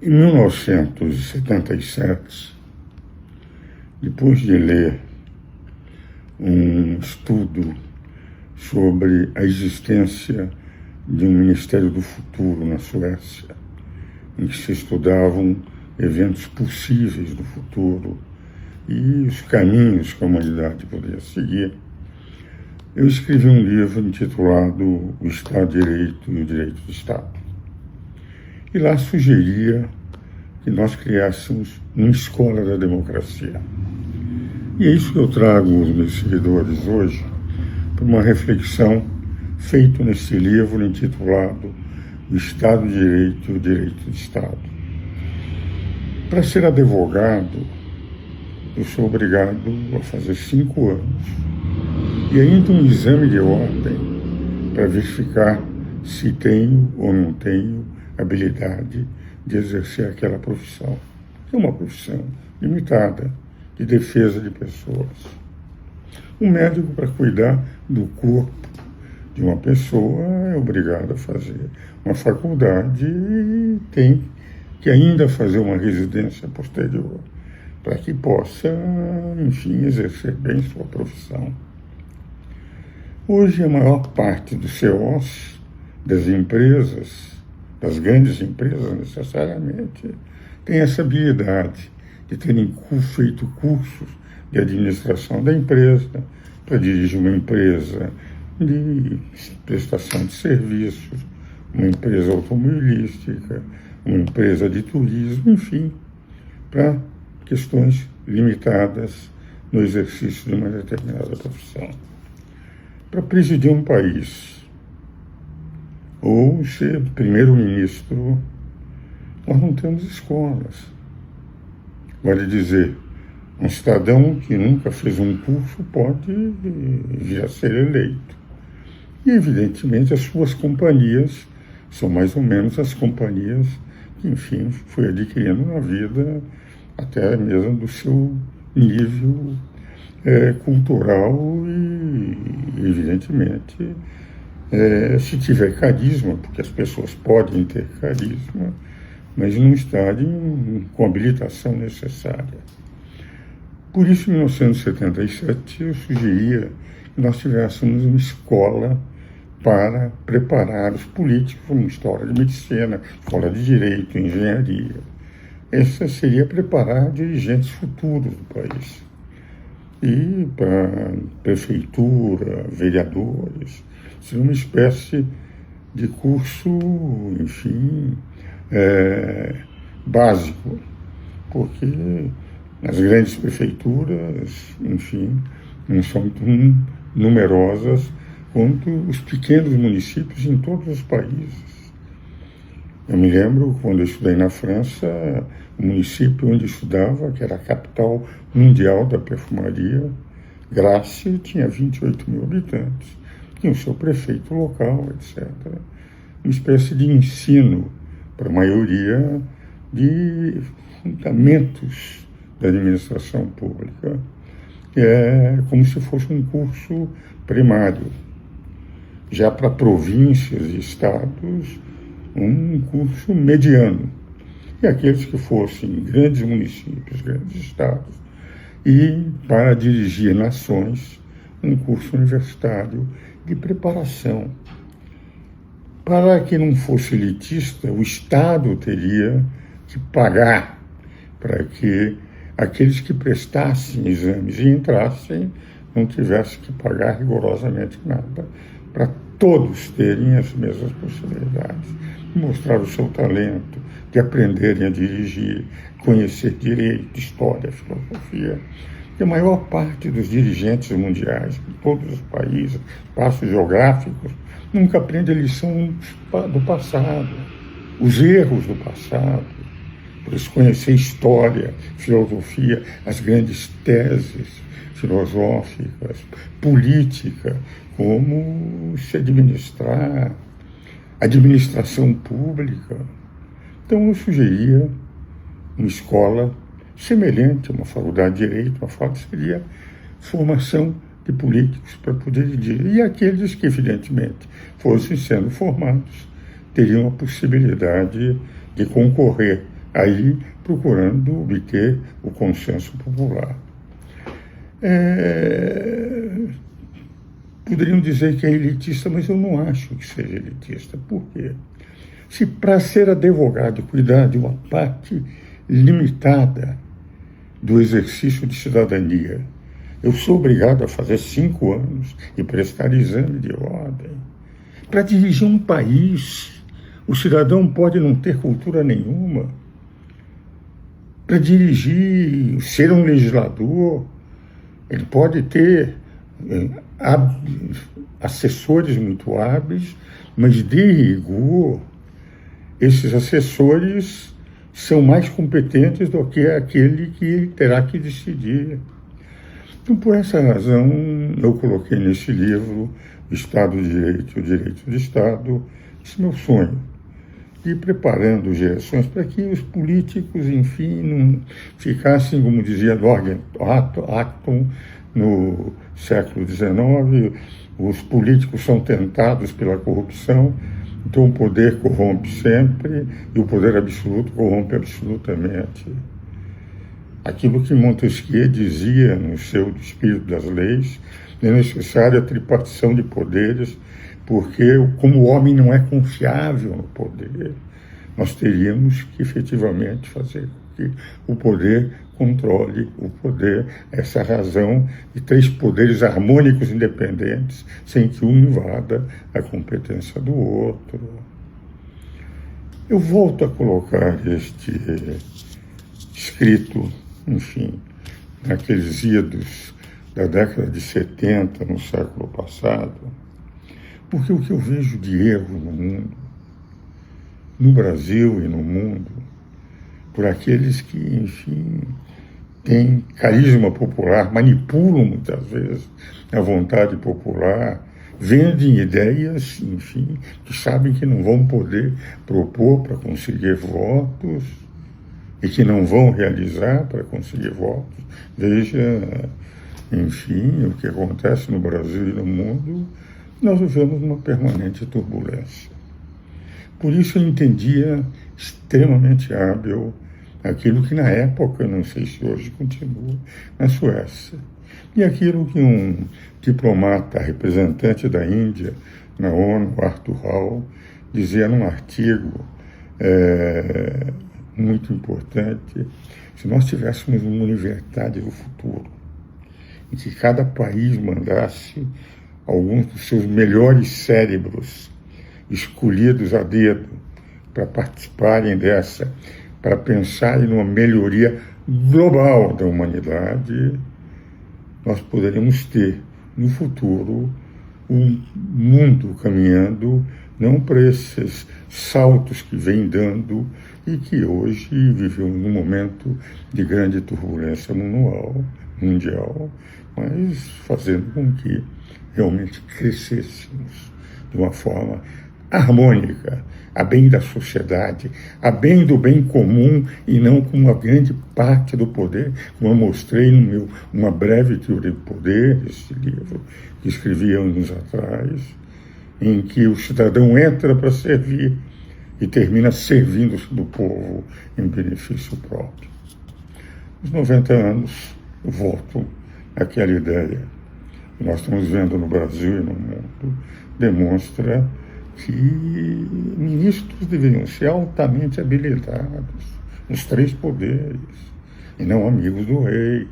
Em 1977, depois de ler um estudo sobre a existência de um Ministério do Futuro na Suécia, em que se estudavam eventos possíveis do futuro e os caminhos que a humanidade poderia seguir, eu escrevi um livro intitulado O Estado de Direito e o Direito do Estado. E lá sugeria que nós criássemos uma escola da democracia. E é isso que eu trago aos meus seguidores hoje, para uma reflexão feita nesse livro intitulado O Estado de Direito e o Direito do Estado. Para ser advogado, eu sou obrigado a fazer 5 anos. E ainda um exame de ordem para verificar se tenho ou não tenho habilidade de exercer aquela profissão. É uma profissão limitada de defesa de pessoas. Um médico, para cuidar do corpo de uma pessoa, é obrigado a fazer uma faculdade e tem que ainda fazer uma residência posterior para que possa, enfim, exercer bem sua profissão. Hoje, a maior parte dos CEOs das empresas, das grandes empresas necessariamente, tem essa habilidade de terem feito cursos de administração da empresa, para dirigir uma empresa de prestação de serviços, uma empresa automobilística, uma empresa de turismo, enfim, para questões limitadas no exercício de uma determinada profissão. Para presidir um país ou ser primeiro-ministro, nós não temos escolas. Vale dizer, um cidadão que nunca fez um curso pode vir a ser eleito. E, evidentemente, as suas companhias são mais ou menos as companhias que, enfim, foi adquirindo na vida, até mesmo do seu nível cultural e, evidentemente, se tiver carisma, porque as pessoas podem ter carisma, mas não estarem com a habilitação necessária. Por isso, em 1977, eu sugeria que nós tivéssemos uma escola para preparar os políticos, uma escola de medicina, escola de direito, engenharia. Essa seria preparar dirigentes futuros do país. E para prefeitura, vereadores, seria uma espécie de curso, enfim, básico, porque as grandes prefeituras, enfim, não são tão numerosas quanto os pequenos municípios em todos os países. Eu me lembro, quando eu estudei na França, o município onde eu estudava, que era a capital mundial da perfumaria, Grasse, tinha 28 mil habitantes. Tinha o seu prefeito local, etc. Uma espécie de ensino para a maioria de fundamentos da administração pública. É como se fosse um curso primário. Já para províncias e estados, um curso mediano. E aqueles que fossem grandes municípios, grandes estados, e para dirigir nações, um curso universitário de preparação. Para que não fosse elitista, o Estado teria que pagar para que aqueles que prestassem exames e entrassem não tivessem que pagar rigorosamente nada, para todos terem as mesmas possibilidades de mostrar o seu talento, de aprenderem a dirigir, conhecer direito, história, filosofia. E a maior parte dos dirigentes mundiais, de todos os países, espaços geográficos, nunca aprende a lição do passado, os erros do passado. Por isso, conhecer história, filosofia, as grandes teses filosóficas, política, como se administrar, administração pública. Então, eu sugeria uma escola semelhante a uma faculdade de Direito, uma faculdade seria formação de políticos para poder dirigir. E aqueles que, evidentemente, fossem sendo formados teriam a possibilidade de concorrer aí procurando obter o consenso popular. Poderiam dizer que é elitista, mas eu não acho que seja elitista. Por quê? Se para ser advogado cuidar de uma parte limitada do exercício de cidadania, eu sou obrigado a fazer 5 anos e prestar exame de ordem. Para dirigir um país, o cidadão pode não ter cultura nenhuma. Para dirigir, ser um legislador, ele pode ter assessores muito hábeis, mas de rigor, esses assessores são mais competentes do que aquele que ele terá que decidir. Então, por essa razão, eu coloquei nesse livro o Estado de Direito e o Direito de Estado, esse meu sonho, de ir preparando gerações para que os políticos, enfim, não ficassem, como dizia Norman Acton, no século XIX, os políticos são tentados pela corrupção, então o poder corrompe sempre e o poder absoluto corrompe absolutamente. Aquilo que Montesquieu dizia no seu Espírito das Leis, é necessária a tripartição de poderes, porque como o homem não é confiável no poder, nós teríamos que efetivamente fazer com que o poder controle o poder, essa razão de 3 poderes harmônicos independentes, sem que um invada a competência do outro. Eu volto a colocar este escrito, enfim, naqueles idos da década de 70, no século passado, porque o que eu vejo de erro no mundo, no Brasil e no mundo, por aqueles que, enfim, têm carisma popular, manipulam muitas vezes a vontade popular, vendem ideias, enfim, que sabem que não vão poder propor para conseguir votos e que não vão realizar para conseguir votos. Veja, enfim, o que acontece no Brasil e no mundo, nós vivemos uma permanente turbulência. Por isso eu entendia extremamente hábil aquilo que na época, não sei se hoje continua, na Suécia. E aquilo que um diplomata, representante da Índia na ONU, Arthur Hall, dizia num artigo muito importante: se nós tivéssemos uma universidade do futuro, em que cada país mandasse alguns dos seus melhores cérebros, escolhidos a dedo, para participarem dessa, para pensarem numa melhoria global da humanidade, nós poderíamos ter, no futuro, um mundo caminhando, não para esses saltos que vem dando e que hoje vivemos num momento de grande turbulência mundial, mas fazendo com que realmente crescêssemos de uma forma harmônica, a bem da sociedade, a bem do bem comum e não com uma grande parte do poder, como eu mostrei no meu Uma Breve Teoria do Poder, esse livro que escrevi anos atrás, em que o cidadão entra para servir e termina servindo do povo em benefício próprio. Os 90 anos, eu volto àquela ideia que nós estamos vendo no Brasil e no mundo, demonstra que ministros deveriam ser altamente habilitados nos 3 poderes e não amigos do rei.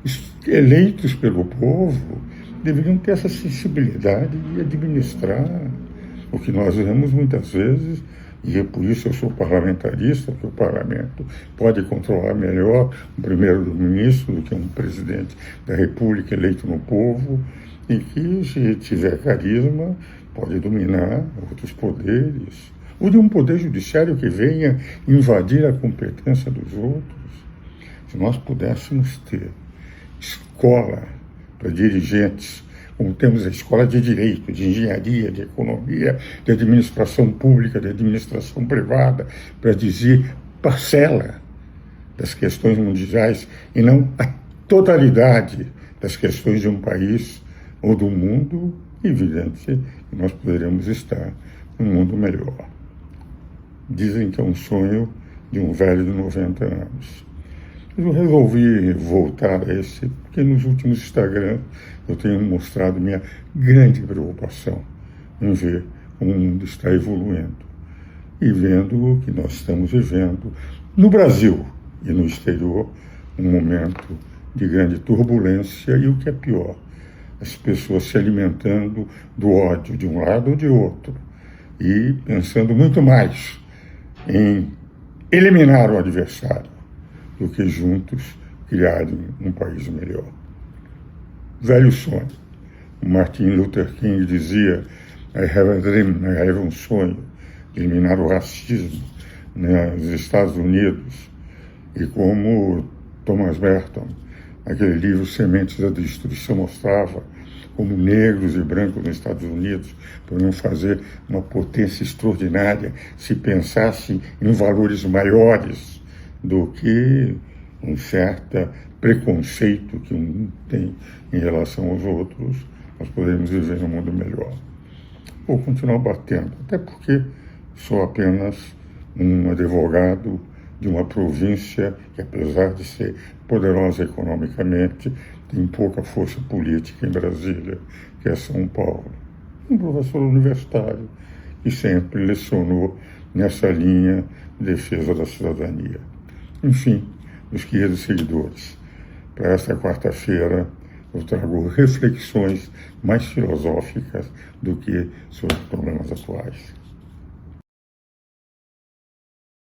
Os eleitos pelo povo deveriam ter essa sensibilidade de administrar o que nós vemos muitas vezes, e é por isso eu sou parlamentarista, porque o parlamento pode controlar melhor um primeiro-ministro do que um presidente da República eleito no povo, e que, se tiver carisma, pode dominar outros poderes, ou de um poder judiciário que venha invadir a competência dos outros. Se nós pudéssemos ter escola para dirigentes, como temos a escola de direito, de engenharia, de economia, de administração pública, de administração privada, para dizer parcela das questões mundiais e não a totalidade das questões de um país ou do mundo, evidente que nós poderemos estar num mundo melhor. Dizem que é um sonho de um velho de 90 anos. Eu resolvi voltar a esse, porque nos últimos Instagram eu tenho mostrado minha grande preocupação em ver como o mundo está evoluindo e vendo o que nós estamos vivendo no Brasil e no exterior, um momento de grande turbulência e, o que é pior, as pessoas se alimentando do ódio de um lado ou de outro e pensando muito mais em eliminar o adversário do que juntos criarem um país melhor. Velho sonho. O Martin Luther King dizia: I have a dream, I have um sonho de eliminar o racismo nos Estados Unidos. E como Thomas Merton, aquele livro Sementes da Destruição, mostrava como negros e brancos nos Estados Unidos poderiam fazer uma potência extraordinária se pensassem em valores maiores do que um certo preconceito que um tem em relação aos outros. Nós poderíamos viver num mundo melhor. Vou continuar batendo, até porque sou apenas um advogado de uma província que, apesar de ser poderosa economicamente, tem pouca força política em Brasília, que é São Paulo. Um professor universitário que sempre lecionou nessa linha de defesa da cidadania. Enfim, meus queridos seguidores, para esta quarta-feira eu trago reflexões mais filosóficas do que sobre problemas atuais.